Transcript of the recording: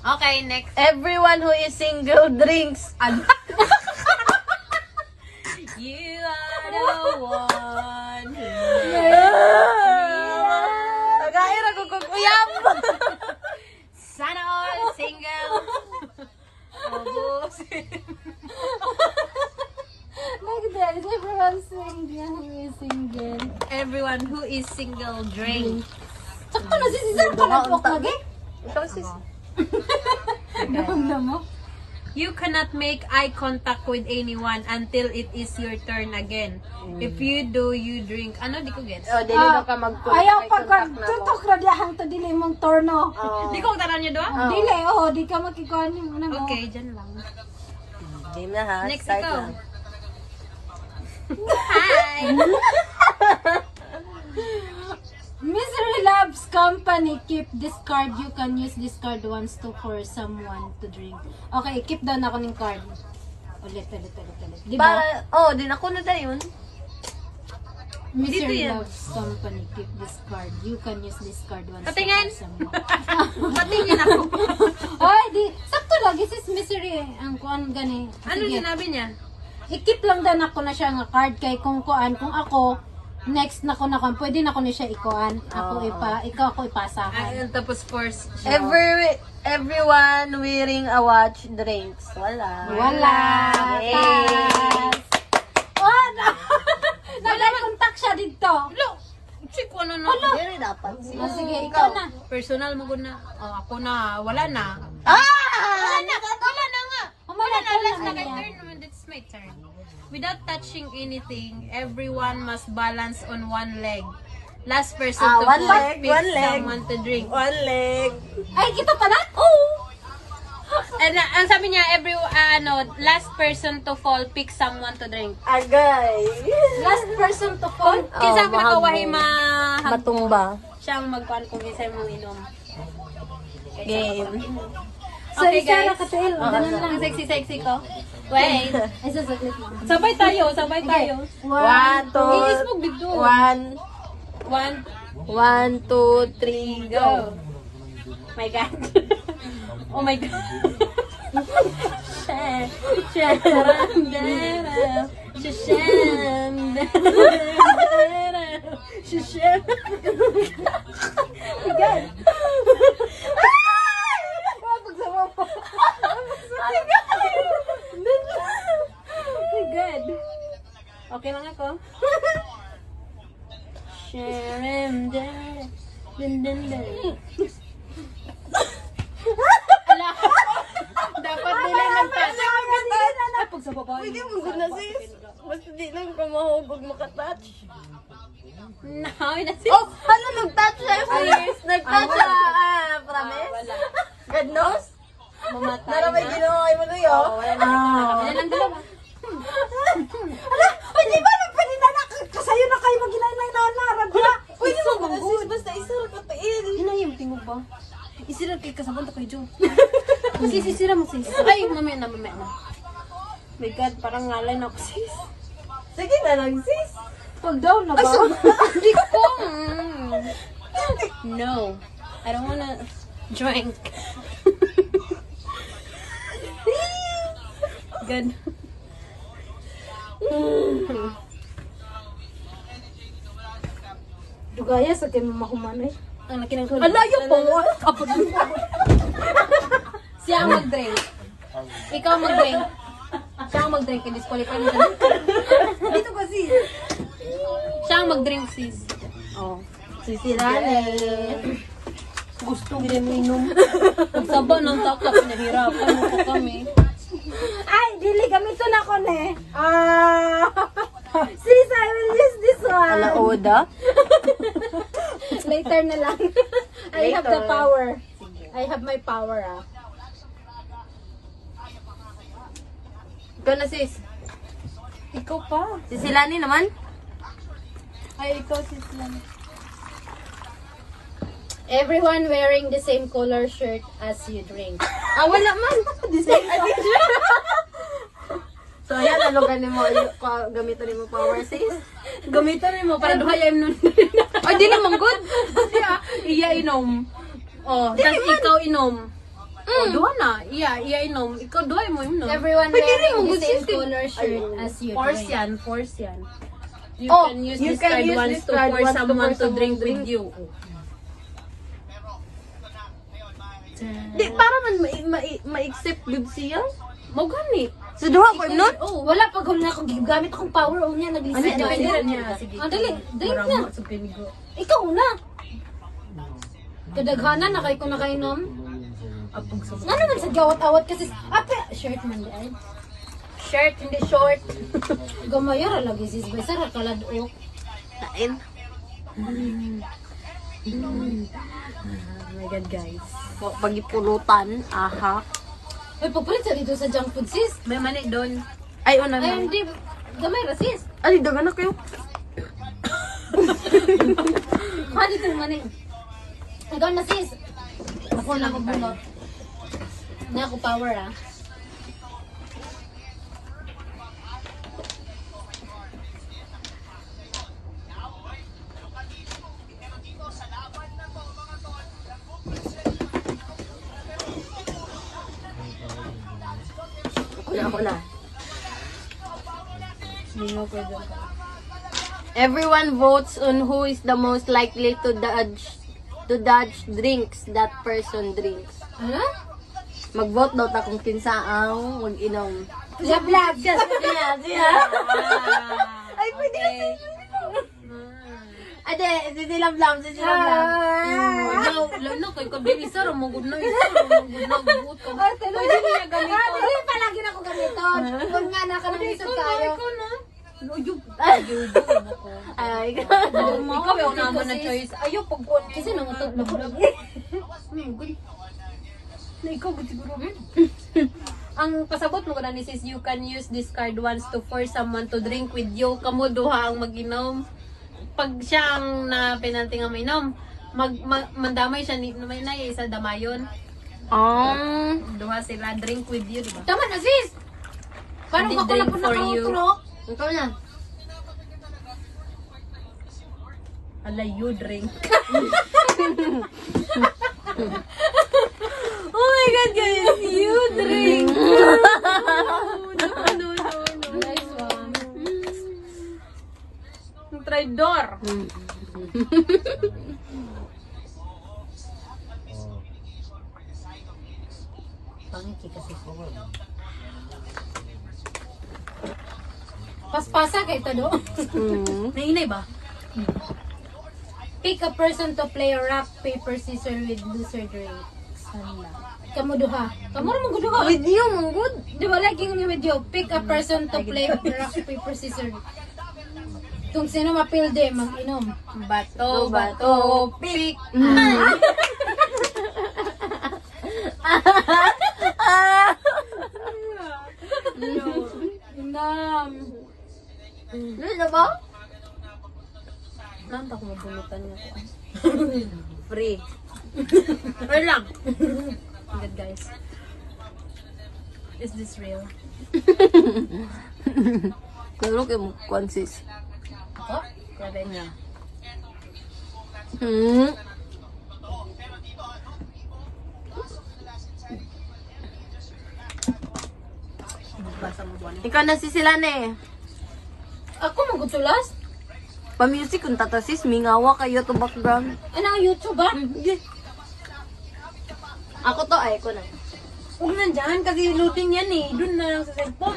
Okay, next. Everyone who is single drinks. You are the one. Nagaira ko kukuyam. Sana all single. Everyone who is single drink. Sakto na si Cesar palapok lagi. Ikaw sis. Damo. You cannot make eye contact with anyone until it is your turn again. If you do, you drink. Ano, di ko gets? Oh, dili na ka mag-contact. Ayaw kay pag contact na mo. tutok na diyahang to dili mong torno. Di ko tanan niyo doon? Oh. Dili, di ka makikuha niyo. Ano mo? Okay, dyan lang. Game na ha. Next Start ikaw. na. Hi! Misery loves company. Keep this card. You can use this card once to for someone to drink. Okay, keep down ako ng card. Ulit. Di ba? Para, din ako na yun. Misery Dito yan. loves company. Keep this card. You can use this card once Patingin. to for someone. Patingin ako. Ay, di. Sakto lagi sis misery. Ang kuan gani. Ano Sige. sinabi niya? I-keep lang dan ako na siya nga card kay kung kuan kung ako next na ko na kuan pwede na ko ni siya ikuan ako ikaw ako ipasahan. Ayun, tapos force. Everyone wearing a watch drinks. Wala. Yay. Pass. Oh, nag-contact siya dito. Lo! Check ko ano no. Dili dapat. Sige, ikaw na. Personal mo na. Oh, ako na. Wala na. Ah! Wala na nga. Wala na, Last wala na na. turn. It's my turn. Without touching anything, everyone must balance on one leg. Last person to one fall leg, pick one leg. someone to drink. One leg. Ay, kita pa na? Oh. And ang sabi niya, last person to fall pick someone to drink. Agay. Last person to fall. Kaya sabi na mahal kawahi mo. mahag Matumba. siyang magkuhan kung isa mo inom. Game. Okay, Isa na guys. katil. Ganun lang. Ang sexy ko. Wait. Ay, sasaglit lang. Sabay tayo. One, two. I-smoke dito. One, One, 2, 3, go. go. My God. Oh my God. Okay lang ako. Sharam dun dun dun. Ala. Dapat nila mag-touch. Ay, pag sa babae. Pwede mo gud na sis. Basta di lang ka mahugog makatouch. Nahawi na si... Oh, ano nag-touch siya? Yes, nag-touch siya. Promise? Wala. God knows? Mamatay Nara may na. ginawa kayo mo nuyo? Wala na. Wala lang dalawa. Ala, pwede ba pwede na kasayo na kayo mag-inay na narag na. Pwede mo gud na sis. Basta isa lang kapain. Hinayang tingog ba? Isira kay kasabanta kay Jo. Sis, isira mo sis. Ay, mamaya na. My God, parang ngalay na ako sis. Sige na lang sis. Pag down na ba? Hindi ko. No. I don't wanna drink. Good. Dugaya sa kay mamahumanay. Ang laki ng Alayo po. Siya ang mag-drink. Ikaw mag-drink. Siya ang mag-drink. I-disqualify mo siya. Dito ko sis. Siya ang mag-drink, sis. Oh. Sisirane. Gusto din mo inom. Pagsaba ng takap, nahirapan mo pa kami. Ay, dili gamiton ako ne. Sis, I will use this one. Alaoda. Later na lang. I have the Later. power. I have my power, Ikaw na sis. Ikaw pa. Si Silani naman. Ay, ikaw, sis lang. Everyone wearing the same color shirt as you drink. Wala man. So, ayan, ano ganin mo, gamitan mo power sis. Gamitan mo para duhayam nun. Ay, di naman good. Iya inom. Oh, tapos ikaw inom. O, duha na. Iya, inom. Ikaw, duha mo inom. Everyone Pwede rin wearing mo the same gusisig. color shirt as you Force drink. yan, force yan. You Oh, can use you this can card use once this to card force once to someone force to drink someone with you. Di, para man ma-accept good siya. Mo gani. So, duha ko nun? Oh, wala pag na ako gamit akong power o niya Ano, nag-listen depende na. rin niya. Sige. Ah, dali, drink na. Maramo sa pinigo. Ikaw una. Kadaghanan na kayo kung nakainom. Apog sa Ano man sa gawat-awat kasi ape shirt man di ay. shirt, hindi short. Gamayara lagi sis bay sara kaladok. Tain. Oh my God, guys. Pagipulutan, aha. Ay papalit sa dito sa junk food sis. May mani doon. Ay, una Ay na. hindi gamay ra sis. Ay, dagan na kayo. Ano dito man eh. Ikaw na sis. Ako na ako bulot. Na ako power ah. Ako na. Lingo ko doon. Everyone votes on who is the most likely to dodge drinks that person drinks. Ano? Mag-vote daw ta kung kinsa ang mag-inom. Siya vlog. Siya. Ay, pwede kasi. Ade, sisilablam. Wala, lalo kay kabili sa ramugod na isa, ramugod na buot ko. Pwede niya ganito. Dili palagi na ko ganito. Kung nga na ka nang isog tayo. Ikaw na. Luyog. Ay, Ikaw yung naman na choice. Ayaw pagkuhan mo. Kasi nangutod na ko lagi. Na ikaw, good siguro. Ang pasabot mo ko na ni sis, you can use this card once to force someone to drink with you. Kamu duha ang mag-inom. Pag siya ang na penalty nga mainom, mandamay siya ni may na isa damayon. Duha sila drink with you, di ba? Tama na sis. Paano Hindi ako drink na po for you. nakautro? ikaw na. Ala, you drink. Oh my God, guys! You drink! No. Nice one. Traidor! Pangiti kasi ko. Paspasa kay ito do. Nainay ba? Pick a person to play rock, paper, scissors with loser drinks. Hala. Kamu duha. Kamu ra mo duha. With you, manggod. Di ba like yung with you? Pick a person to play rock, paper, scissors. Kung sino mapilde, mag-inom. Bato, pick. Nam. Ano na ba? Nanta ko mabulutan niya ko. Free. Or lang. Good, guys. Is this real? Kalo kayo mo konsis. Oh, Grabe niya. Basa mo buwan. Ikaw na si sila eh. ako magutulas? Pa-music kung tatasis, mingawa kayo to background. Ano ang YouTube ba? Yeah. Ako to, ay ko na. Huwag nandyan kasi loading yan eh. Doon na lang sa cellphone.